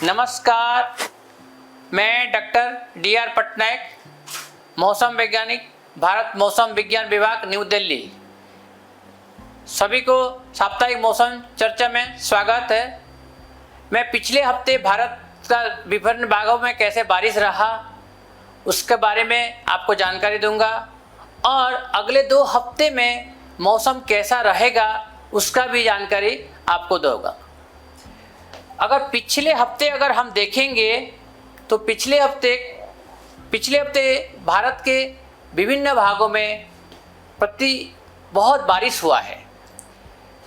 नमस्कार, मैं doctor DR. Patnaik, मौसम वैज्ञानिक, भारत मौसम विज्ञान विभाग, न्यू दिल्ली। सभी को साप्ताहिक मौसम चर्चा में स्वागत है। मैं पिछले हफ्ते भारत का विभिन्न भागों में कैसे बारिश रहा उसके बारे में आपको जानकारी दूंगा और अगले 2 हफ्ते में मौसम कैसा रहेगा उसका भी जानकारी आपको दूंगा। अगर पिछले हफ्ते अगर हम देखेंगे तो पिछले हफ्ते भारत के विभिन्न भागों में बहुत बारिश हुआ है।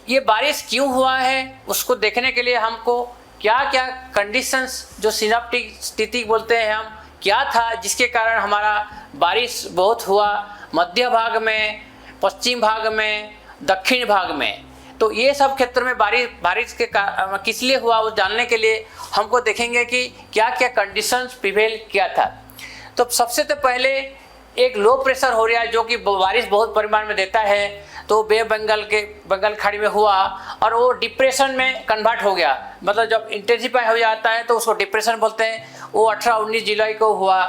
ये बारिश क्यों हुआ है उसको देखने के लिए हमको क्या क्या कंडीशंस, जो सिनेप्टिक स्थिति बोलते हैं हम, क्या था जिसके कारण हमारा बारिश बहुत हुआ मध्य भाग में, पश्चिम भाग में, दक्षिण भाग में। तो ये सब क्षेत्र में बारिश के किस लिए हुआ वो जानने के लिए हमको देखेंगे कि क्या क्या कंडीशंस प्रिवेल किया था। तो सबसे तो पहले एक लो प्रेशर हो रहा है जो कि बारिश बहुत परिमाण में देता है। तो बंगाल खाड़ी में हुआ और वो डिप्रेशन में कन्वर्ट हो गया, मतलब जब इंटेंसिफाई हो जाता है तो उसको डिप्रेशन बोलते हैं। वो 18-19 जुलाई को हुआ।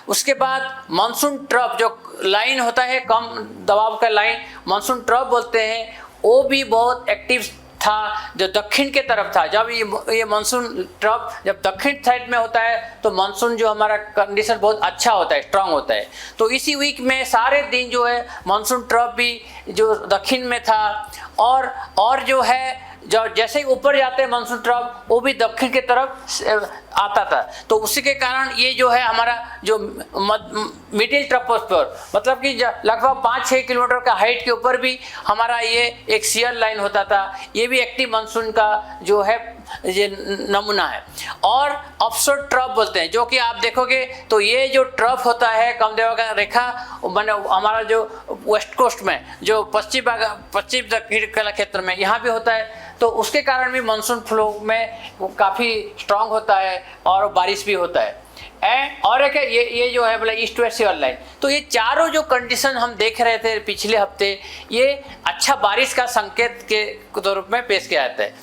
उसके बाद मानसून ट्रफ जो लाइन होता है, कम दबाव का लाइन मानसून ट्रफ बोलते हैं, वो भी बहुत एक्टिव था जो दक्षिण के तरफ था। जब ये मानसून ट्रफ जब दक्षिण साइड में होता है तो मानसून जो हमारा कंडीशन बहुत अच्छा होता है, स्ट्रांग होता है। तो इसी वीक में सारे दिन जो है मानसून ट्रफ भी जो दक्षिण में था और जो है जो जैसे ही ऊपर जाते हैं मानसून ट्रफ वो भी दक्षिण की तरफ आता था। तो उसी के कारण ये जो है हमारा जो मिडिल ट्रोपोस्फियर, मतलब कि लगभग 5-6 किलोमीटर का हाइट के ऊपर भी हमारा ये एक शियर लाइन होता था। ये भी एक्टिव मानसून का जो है ये नमूना है। और ऑफशोर ट्रफ बोलते हैं, जो कि आप देखोगे तो ये जो ट्रफ होता है कामदेव का रेखा, मैंने हमारा जो वेस्ट कोस्ट में जो पश्चिम दक्षिण क्षेत्र में यहाँ भी होता है। तो उसके कारण भी मानसून फ्लो में काफ़ी स्ट्रांग होता है और बारिश भी होता है। और एक ये जो है बोला ईस्ट वेस्ट शियर लाइन। तो ये चारों जो कंडीशन हम देख रहे थे पिछले हफ्ते, ये अच्छा बारिश का संकेत के रूप में पेश किया जाता है।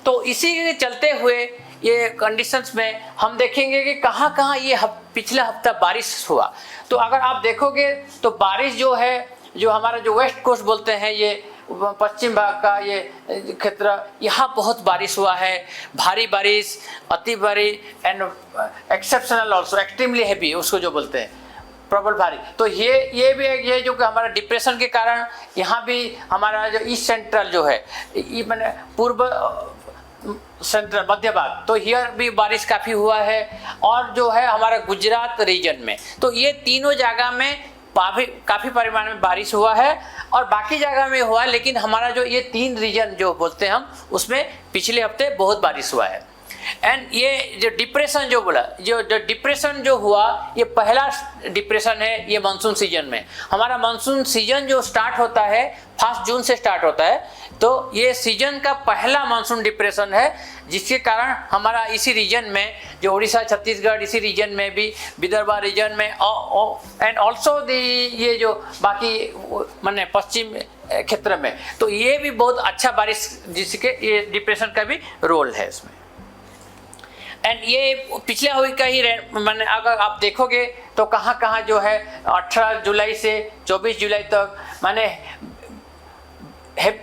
तो इसी के चलते हुए ये कंडीशंस में हम देखेंगे कि कहाँ कहाँ ये पिछले हफ्ता बारिश हुआ। तो अगर आप देखोगे तो बारिश जो है, जो हमारा जो वेस्ट कोस्ट बोलते हैं, ये पश्चिम भाग का ये क्षेत्र, यहाँ बहुत बारिश हुआ है। भारी बारिश, अति भारी and exceptional also, extremely heavy उसको जो बोलते हैं, प्रबल भारी। तो ये भी एक ये जो कि हमारा डिप्रेशन के कारण यहाँ भी हमारा जो ईस्ट सेंट्रल जो है, ये मैंने पूर्व सेंट्रल मध्य भाग, तो हियर भी बारिश काफ़ी हुआ है। और जो है हमारा गुजरात रीजन में, तो ये तीनों जगह में काफ़ी परिमाण में बारिश हुआ है और बाकी जगह में हुआ है। लेकिन हमारा जो ये 3 रीजन जो बोलते हैं हम, उसमें पिछले हफ्ते बहुत बारिश हुआ है। एंड ये जो डिप्रेशन जो बोला, जो डिप्रेशन जो हुआ, ये पहला डिप्रेशन है ये मानसून सीजन में। हमारा मानसून सीजन जो स्टार्ट होता है 1 जून से स्टार्ट होता है। तो ये सीजन का पहला मानसून डिप्रेशन है, जिसके कारण हमारा इसी रीजन में जो उड़ीसा, छत्तीसगढ़, इसी रीजन में भी विदर्भ रीजन में एंड ऑल्सो ये जो बाकी माने पश्चिम क्षेत्र में, तो ये भी बहुत अच्छा बारिश, जिसके ये डिप्रेशन का भी रोल है इसमें। एंड ये पिछले वीक का ही मैंने अगर आप देखोगे तो कहाँ कहाँ जो है 18 जुलाई से 24 जुलाई तक माने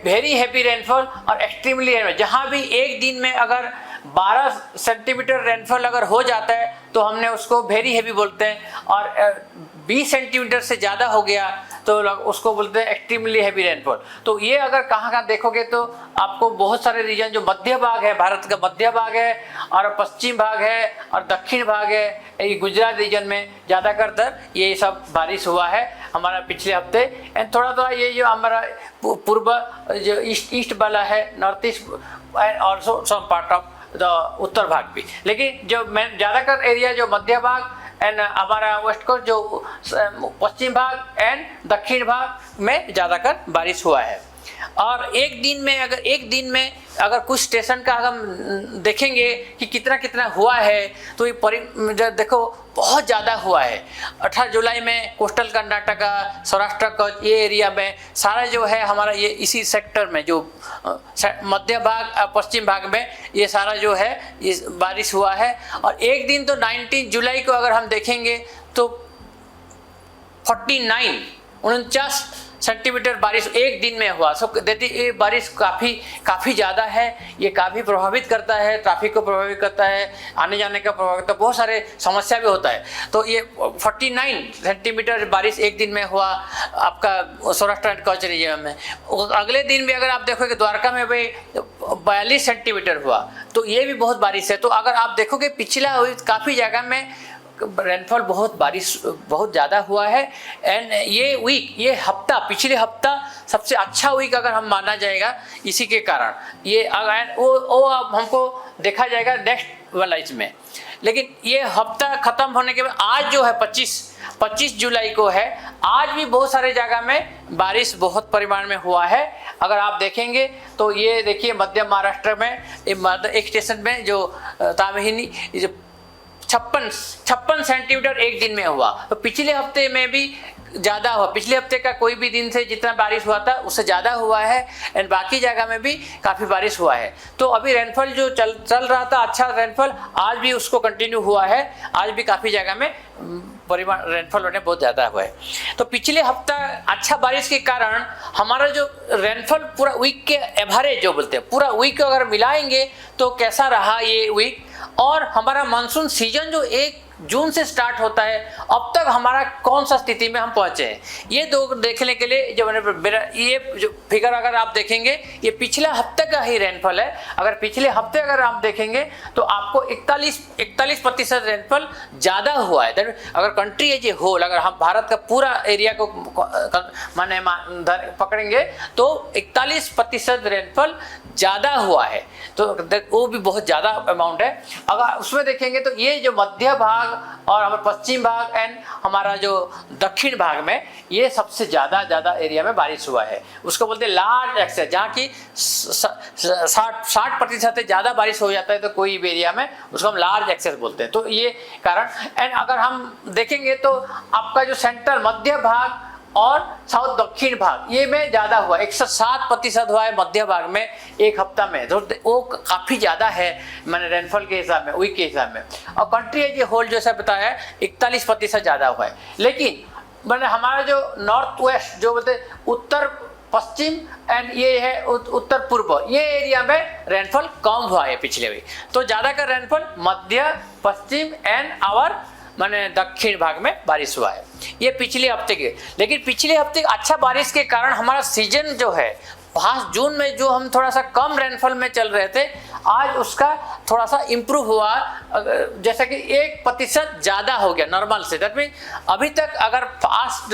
वेरी हैवी रेनफॉल और एक्सट्रीमली रेनफॉल। जहाँ भी एक दिन में अगर 12 सेंटीमीटर रेनफॉल अगर हो जाता है तो हमने उसको वेरी हैवी बोलते हैं, और 20 सेंटीमीटर से ज़्यादा हो गया तो उसको बोलते हैं एक्सट्रीमली हैवी रेनफॉल। तो ये अगर कहाँ कहाँ देखोगे तो आपको बहुत सारे रीजन, जो मध्य भाग है, भारत का मध्य भाग है और पश्चिम भाग है और दक्षिण भाग है, ये गुजरात रीजन में ज़्यादातर ये सब बारिश हुआ है हमारा पिछले हफ्ते। एंड थोड़ा थोड़ा ये जो हमारा पूर्व जो ईस्ट वाला है, north east and also some part of the उत्तर भाग भी। लेकिन जो ज़्यादातर एरिया जो मध्य भाग एंड हमारा वेस्ट कोस्ट जो पश्चिम भाग एंड दक्षिण भाग में ज़्यादातर बारिश हुआ है। और एक दिन में अगर कुछ स्टेशन का हम देखेंगे कि कितना कितना हुआ है, तो ये देखो बहुत ज़्यादा हुआ है। 18 जुलाई में कोस्टल कर्नाटका, सौराष्ट्र कच्छ ये एरिया में सारा जो है हमारा ये इसी सेक्टर में जो मध्य भाग पश्चिम भाग में ये सारा जो है ये बारिश हुआ है। और एक दिन तो 19 जुलाई को अगर हम देखेंगे तो 49 सेंटीमीटर बारिश एक दिन में हुआ। सो देखिए ये बारिश काफ़ी ज़्यादा है, ये काफ़ी प्रभावित करता है, ट्रैफिक को प्रभावित करता है, आने जाने का प्रभावित करता है, बहुत सारे समस्या भी होता है। तो ये 49 सेंटीमीटर बारिश एक दिन में हुआ आपका सौराष्ट्र एंड कच्छ रीजन में। अगले दिन भी अगर आप देखोगे द्वारका में भी 42 सेंटीमीटर हुआ, तो ये भी बहुत बारिश है। तो अगर आप देखोगे पिछला काफ़ी जगह में रेनफॉल बारिश बहुत ज़्यादा हुआ है। एंड ये हफ्ता पिछले हफ्ता सबसे अच्छा वीक अगर हम माना जाएगा इसी के कारण ये अगर वो अब हमको देखा जाएगा नेक्स्ट वाला इसमें। लेकिन ये हफ्ता ख़त्म होने के बाद आज जो है 25 जुलाई को है, आज भी बहुत सारे जगह में बारिश बहुत परिमाण में हुआ है। अगर आप देखेंगे तो ये देखिए मध्य महाराष्ट्र में एक स्टेशन में जो तामहिनी 56 सेंटीमीटर एक दिन में हुआ। तो पिछले हफ्ते में भी ज़्यादा हुआ, पिछले हफ्ते का कोई भी दिन से जितना बारिश हुआ था उससे ज़्यादा हुआ है। एंड बाकी जगह में भी काफ़ी बारिश हुआ है। तो अभी रेनफॉल जो चल रहा था अच्छा रेनफॉल आज भी उसको कंटिन्यू हुआ है, आज भी काफ़ी जगह में परिमाण रेनफॉल होने बहुत ज़्यादा हुआ है। तो पिछले हफ्ता अच्छा बारिश के कारण हमारा जो रेनफॉल पूरा वीक के एवरेज जो बोलते हैं पूरा वीक को अगर मिलाएंगे तो कैसा रहा ये वीक। और हमारा मानसून सीजन जो 1 जून से स्टार्ट होता है अब तक हमारा कौन सा स्थिति में हम पहुंचे हैं, ये दो देखने के लिए जो मैंने ये जो फिगर अगर आप देखेंगे ये पिछला हफ्ते का ही रेनफॉल है। अगर पिछले हफ्ते अगर आप देखेंगे तो आपको 41% रेनफॉल ज़्यादा हुआ है। अगर कंट्री एज ए होल अगर हम भारत का पूरा एरिया को माने पकड़ेंगे तो 41% रेनफॉल ज़्यादा हुआ है। तो वो भी बहुत ज़्यादा अमाउंट है। अगर उसमें देखेंगे तो ये जो मध्य भाग और हमारा पश्चिम भाग एंड हमारा जो दक्षिण भाग में ये सबसे ज़्यादा एरिया में बारिश हुआ है। उसको बोलते हैं लार्ज एक्सेस, जहाँ की 60% से ज़्यादा बारिश हो जाता है तो कोई भी एरिया में उसको हम लार्ज एक्सेस बोलते हैं। तो ये कारण। एंड अगर हम देखेंगे तो आपका जो सेंट्रल मध्य भाग और साउथ दक्षिण भाग ये में ज़्यादा हुआ, 107% हुआ है मध्य भाग में एक हफ्ता में। तो वो काफ़ी ज़्यादा है मैंने रेनफॉल के हिसाब में वीक के हिसाब में। और कंट्री एज ए होल जैसा बताया 41% ज़्यादा हुआ है। लेकिन मैंने हमारा जो नॉर्थ वेस्ट जो बोलते उत्तर पश्चिम एंड ये है उत्तर पूर्व ये एरिया में रेनफॉल कम हुआ है पिछले वीक। तो ज़्यादा का रेनफॉल मध्य पश्चिम एंड आवर मैंने दक्षिण भाग में बारिश हुआ है ये पिछले हफ्ते के। लेकिन पिछले हफ्ते अच्छा बारिश के कारण हमारा सीजन जो है 5 जून में जो हम थोड़ा सा कम रेनफॉल में चल रहे थे आज उसका थोड़ा सा इम्प्रूव हुआ, जैसा कि 1% ज़्यादा हो गया नॉर्मल से। दैट मीन अभी तक अगर 5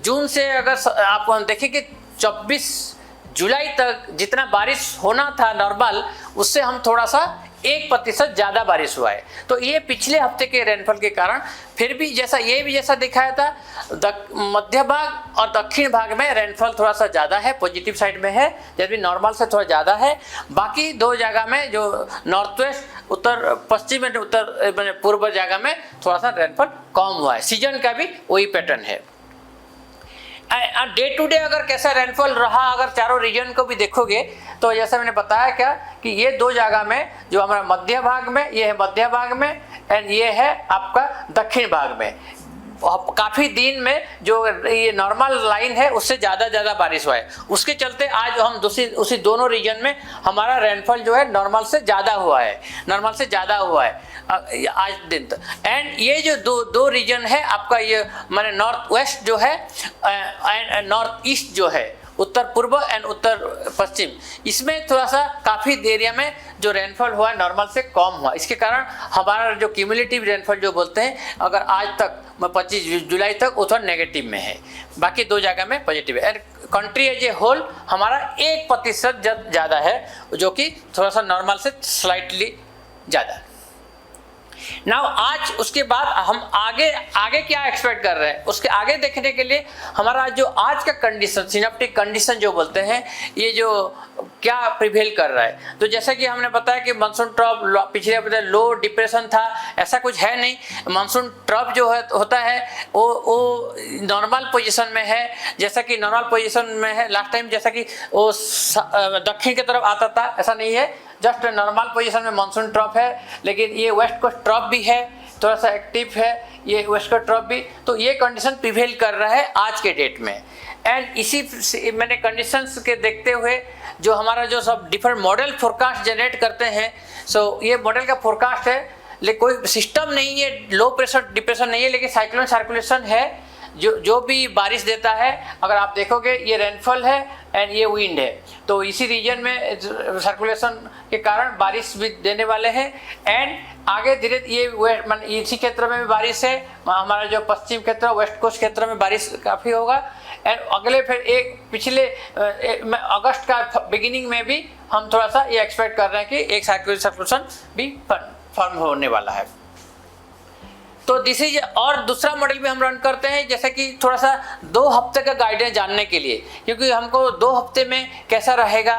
जून से अगर आप देखें कि 24 जुलाई तक जितना बारिश होना था नॉर्मल उससे हम थोड़ा सा 1% ज़्यादा बारिश हुआ है। तो ये पिछले हफ्ते के रेनफॉल के कारण फिर भी जैसा दिखाया था मध्य भाग और दक्षिण भाग में रेनफॉल थोड़ा सा ज़्यादा है, पॉजिटिव साइड में है, जबकि नॉर्मल से थोड़ा ज़्यादा है। बाकी 2 जगह में जो नॉर्थ वेस्ट उत्तर पश्चिम में उत्तर पूर्व जगह में थोड़ा सा रेनफॉल कम हुआ है। सीजन का भी वही पैटर्न है। डे टू डे अगर कैसा रेनफॉल रहा अगर चारों रीजन को भी देखोगे तो जैसा मैंने बताया क्या कि ये 2 जगह में जो हमारा मध्य भाग में ये है मध्य भाग में एंड ये है आपका दक्षिण भाग में काफ़ी दिन में जो ये नॉर्मल लाइन है उससे ज़्यादा बारिश हुआ है। उसके चलते आज हम उसी दोनों रीजन में हमारा रेनफॉल जो है नॉर्मल से ज़्यादा हुआ है आज दिन तक। एंड ये जो दो रीजन है आपका ये माने नॉर्थ वेस्ट जो है एंड नॉर्थ ईस्ट जो है उत्तर पूर्व एंड उत्तर पश्चिम इसमें थोड़ा सा काफ़ी एरिया में जो रेनफॉल हुआ है नॉर्मल से कम हुआ। इसके कारण हमारा जो क्यूमुलेटिव रेनफॉल जो बोलते हैं अगर आज तक 25 जुलाई तक वो थोड़ा नेगेटिव में है, बाकी 2 जगह में पॉजिटिव है। And country as a whole हमारा 1% ज़्यादा है जो कि थोड़ा सा नॉर्मल से स्लाइटली ज़्यादा। नाउ आज उसके बाद हम आगे आगे क्या एक्सपेक्ट कर रहे हैं, उसके आगे देखने के लिए हमारा जो आज का कंडीशन, सिनेप्टिक कंडीशन जो बोलते हैं, ये जो क्या प्रिवेल कर रहा है। तो जैसे कि हमने बताया कि मानसून ट्रफ पिछले हफ्ते लो डिप्रेशन था, ऐसा कुछ है नहीं। मानसून ट्रफ जो है होता है वो नॉर्मल पोजीशन में है, जैसा कि नॉर्मल पोजीशन में है लास्ट टाइम, जैसा कि वो दक्षिण की तरफ आता था, ऐसा नहीं है, जस्ट नॉर्मल पोजीशन में मानसून ट्रफ है। लेकिन ये वेस्ट कोस्ट ट्रफ भी है, थोड़ा सा एक्टिव है ये वेस्ट कोस्ट ट्रफ भी। तो ये कंडीशन प्रिवेल कर रहा है आज के डेट में। एंड इसी मैंने कंडीशंस के देखते हुए जो हमारा जो सब डिफरेंट मॉडल फोरकास्ट जनरेट करते हैं, सो ये मॉडल का फोरकास्ट है, लेकिन कोई सिस्टम नहीं है, लो प्रेशर डिप्रेशन नहीं है, लेकिन साइक्लोन सर्कुलेशन है जो भी बारिश देता है। अगर आप देखोगे ये रेनफॉल है एंड ये विंड है, तो इसी रीजन में सर्कुलेशन के कारण बारिश भी देने वाले हैं। एंड आगे धीरे ये इसी क्षेत्र में भी बारिश है, हमारा जो पश्चिम क्षेत्र वेस्ट कोस्ट क्षेत्र में बारिश काफ़ी होगा। एंड अगले फिर एक पिछले अगस्त का बिगिनिंग में भी हम थोड़ा सा ये एक्सपेक्ट कर रहे हैं कि एक सर्कुलेशन भी फॉर्म होने वाला है। तो दिस इज, और दूसरा मॉडल भी हम रन करते हैं, जैसे कि थोड़ा सा 2 हफ्ते का गाइडेंस जानने के लिए, क्योंकि हमको 2 हफ्ते में कैसा रहेगा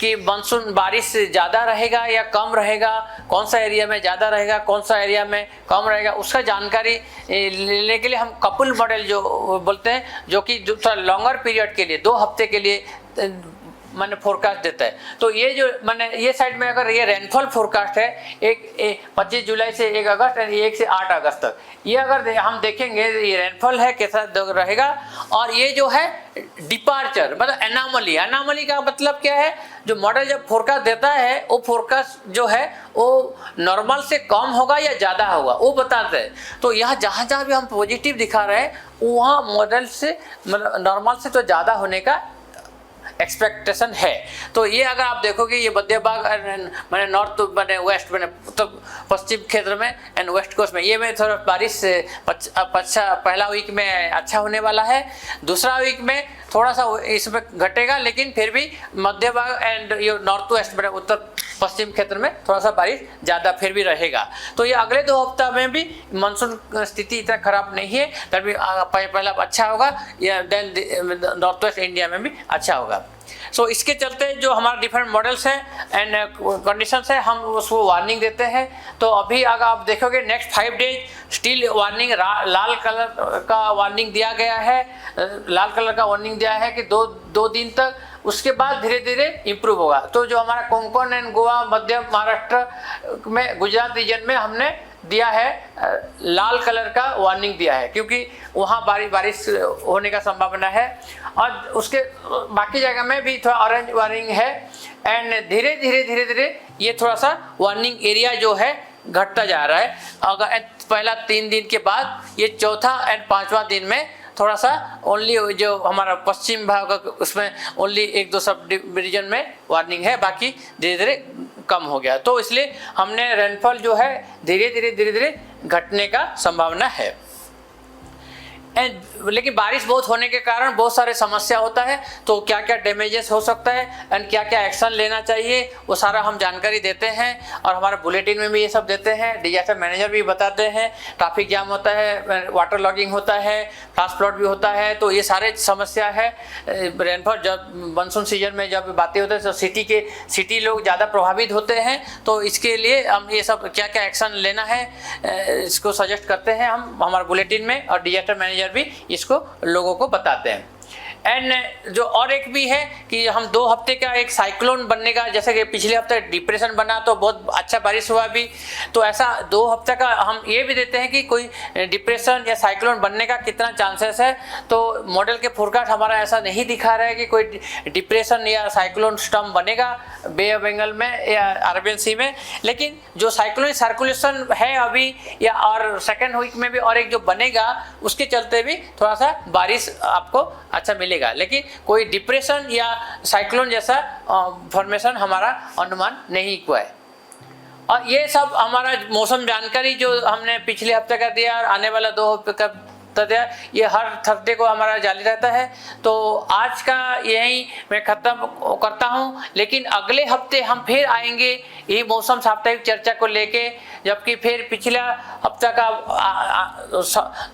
कि मानसून बारिश ज़्यादा रहेगा या कम रहेगा, कौन सा एरिया में ज़्यादा रहेगा, कौन सा एरिया में कम रहेगा, उसका जानकारी लेने के लिए हम कपल मॉडल जो बोलते हैं, जो कि थोड़ा लॉन्गर पीरियड के लिए 2 हफ्ते के लिए मैंने फोरकास्ट देता है। तो ये जो मैंने ये साइड में अगर ये रेनफॉल फोरकास्ट है 25 जुलाई से 1 अगस्त, 1 से 8 अगस्त तक, ये अगर हम देखेंगे ये रेनफॉल है कैसा रहेगा। और ये जो है डिपार्चर मतलब एनामली का मतलब क्या है, जो मॉडल जब फोरकास्ट देता है वो फोरकास्ट जो है वो नॉर्मल से कम होगा या ज़्यादा होगा वो बताते हैं। तो यहाँ जहाँ भी हम पॉजिटिव दिखा रहे हैं वहाँ मॉडल से मतलब नॉर्मल से तो ज़्यादा होने का एक्सपेक्टेशन है। तो ये अगर आप देखोगे ये मध्य भाग मैंने नॉर्थ मैंने वेस्ट मैंने उत्तर पश्चिम क्षेत्र में एंड वेस्ट कोस्ट में ये में थोड़ा बारिश पहला वीक में अच्छा होने वाला है, दूसरा वीक में थोड़ा सा इसमें घटेगा, लेकिन फिर भी मध्य भाग एंड ये नॉर्थ वेस्ट में उत्तर पश्चिम क्षेत्र में थोड़ा सा बारिश ज़्यादा फिर भी रहेगा। तो ये अगले 2 हफ्ता में भी मानसून स्थिति इतना खराब नहीं है, तभी पहला अच्छा होगा या देन नॉर्थ वेस्ट इंडिया में भी अच्छा होगा। सो इसके चलते जो हमारा डिफरेंट मॉडल्स हैं एंड कंडीशंस है हम उसको वार्निंग देते हैं। तो अभी अगर आप देखोगे नेक्स्ट 5 डेज स्टिल वार्निंग लाल कलर का वार्निंग दिया गया है, लाल कलर का वार्निंग दिया है कि दो दिन तक, उसके बाद धीरे धीरे इम्प्रूव होगा। तो जो हमारा कोंकण एंड गोवा मध्य महाराष्ट्र में गुजरात रीजन में हमने दिया है लाल कलर का वार्निंग दिया है, क्योंकि वहाँ बारिश होने का संभावना है। और उसके बाकी जगह में भी थोड़ा ऑरेंज वार्निंग है एंड धीरे धीरे ये थोड़ा सा वार्निंग एरिया जो है घटता जा रहा है। अगर पहला 3 दिन के बाद ये चौथा एंड 5वां दिन में थोड़ा सा ओनली जो हमारा पश्चिम भाग उसमें ओनली 1-2 सब डिवीजन में वार्निंग है, बाकी धीरे धीरे कम हो गया। तो इसलिए हमने रेनफॉल जो है धीरे धीरे घटने का संभावना है। लेकिन बारिश बहुत होने के कारण बहुत सारे समस्या होता है, तो क्या क्या डैमेजेस हो सकता है एंड क्या क्या एक्शन लेना चाहिए वो सारा हम जानकारी देते हैं और हमारे बुलेटिन में भी ये सब देते हैं। डिजास्टर मैनेजर भी बताते हैं, ट्रैफिक जाम होता है, वाटर लॉगिंग होता है, फ्लैश फ्लड भी होता है, तो ये सारे समस्या है। रेनफॉल जब मानसून सीजन में जब बातें होते हैं तो सिटी लोग ज़्यादा प्रभावित होते हैं, तो इसके लिए हम ये सब क्या क्या एक्शन लेना है इसको सजेस्ट करते हैं हम हमारे बुलेटिन में, और डिजास्टर मैनेजर भी इसको लोगों को बताते हैं। एंड जो और एक भी है कि हम 2 हफ्ते का एक साइक्लोन बनने का, जैसे कि पिछले हफ्ते डिप्रेशन बना तो बहुत अच्छा बारिश हुआ भी, तो ऐसा 2 हफ्ते का हम ये भी देते हैं कि कोई डिप्रेशन या साइक्लोन बनने का कितना चांसेस है। तो मॉडल के फोरकास्ट हमारा ऐसा नहीं दिखा रहा है कि कोई डिप्रेशन या साइक्लोन स्टॉर्म बनेगा बे ऑफ बंगाल में या अरेबियन सी में, लेकिन जो साइक्लोन सर्कुलेशन है अभी या और सेकेंड वीक में भी और एक जो बनेगा उसके चलते भी थोड़ा सा बारिश आपको अच्छा मिलेगा, लेकिन कोई डिप्रेशन या साइक्लोन जैसा फॉर्मेशन हमारा अनुमान नहीं हुआ है। और ये सब हमारा मौसम जानकारी जो हमने पिछले हफ्ते का दिया और आने वाला 2 हफ्ते तथ्य ये हर थर्सडे को हमारा जारी रहता है। तो आज का यही मैं ख़त्म करता हूँ, लेकिन अगले हफ्ते हम फिर आएंगे ये मौसम साप्ताहिक चर्चा को लेके, जबकि फिर पिछला हफ्ता का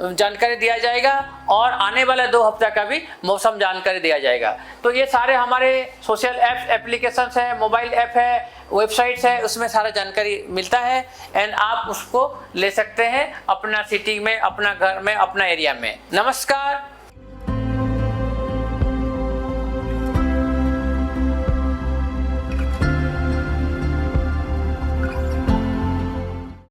जानकारी दिया जाएगा और आने वाला 2 हफ्ता का भी मौसम जानकारी दिया जाएगा। तो ये सारे हमारे सोशल एप्लीकेशंस हैं, मोबाइल ऐप है, वेबसाइट्स है, उसमें सारा जानकारी मिलता है एंड आप उसको ले सकते हैं अपना सिटी में, अपना घर में, अपना एरिया में। नमस्कार।